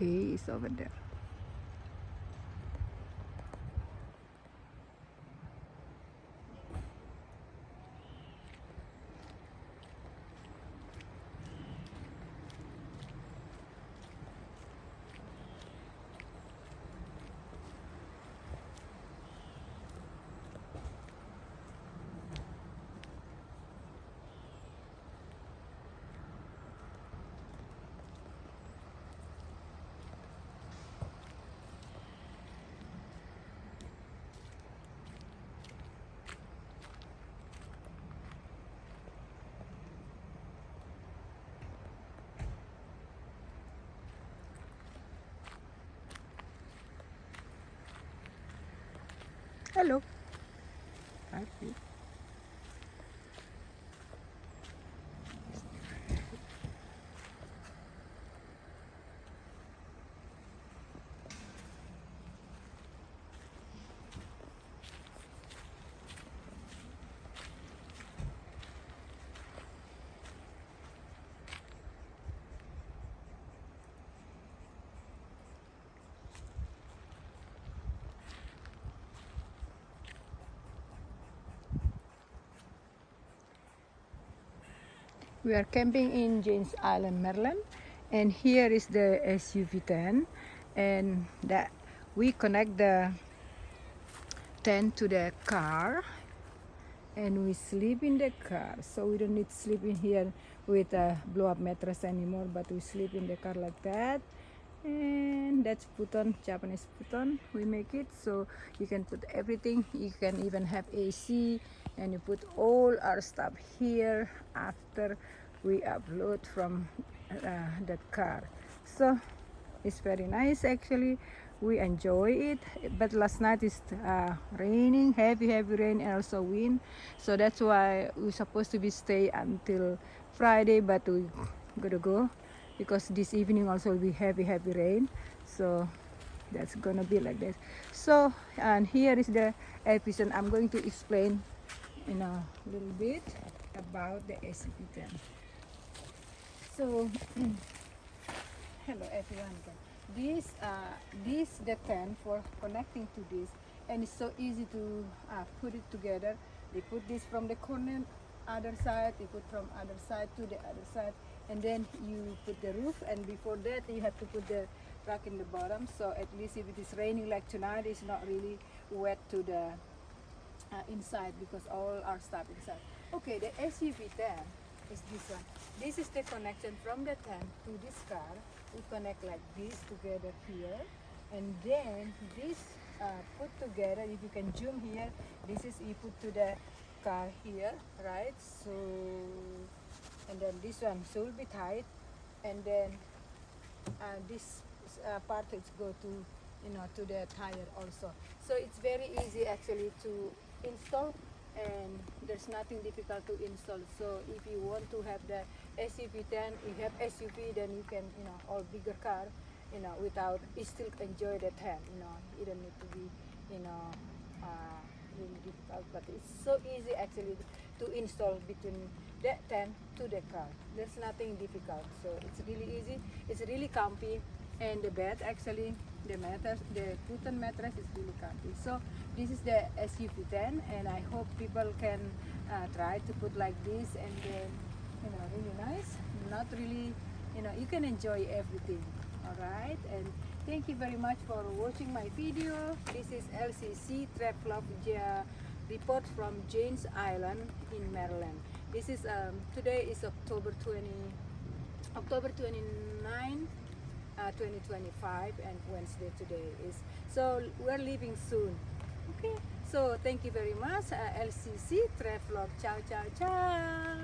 hay is over there. Hello. Hi. We are camping in Janes Island, Maryland, and here is the SUV tent, and that we connect the tent to the car, and we sleep in the car. So we don't need to sleep in here with a blow-up mattress anymore, but we sleep in the car like that. And that's futon, Japanese futon. We make it so you can put everything. You can even have AC, and you put all our stuff here after we upload from that car. So it's very nice actually. We enjoy it, but last night is raining, heavy rain, and also wind, so that's why we're supposed to be stay until Friday, but we gotta go because this evening also will be heavy rain, so that's gonna be like this. So, and here is the episode. I'm going to explain in a little bit about the SCP-10. So hello everyone. This the tent for connecting to this, and it's so easy to put it together. They put this from the corner other side, they put from other side to the other side, and then you put the roof, and before that you have to put the rack in the bottom, so at least if it is raining like tonight, it's not really wet to the inside because all our stuff inside. Okay, the SUV tent is this one. This is the connection from the tent to this car. We connect like this together here, and then this put together. If you can zoom here, this is you put to the car here, right? So, and then this one so will be tight, and then this part is go to to the tire also. So it's very easy actually to install, and there's nothing difficult to install. So if you want to have the SUV tent, you have SUV, then you can all bigger car without you still enjoy the tent. You don't need to be really difficult, but it's so easy actually to install between the tent to the car. There's nothing difficult, so it's really easy, it's really comfy, and the bed actually, the mattress, the futon mattress is really comfy. So this is the SUV tent, and I hope people can try to put like this, and then really nice, not really, you can enjoy everything. All right, and thank you very much for watching my video. This is LCC Travel report from Janes Island in Maryland. This is today is October 29, 2025, and Wednesday today is. So we're leaving soon. Okay, so thank you very much. LCC Travel. Ciao, ciao, ciao.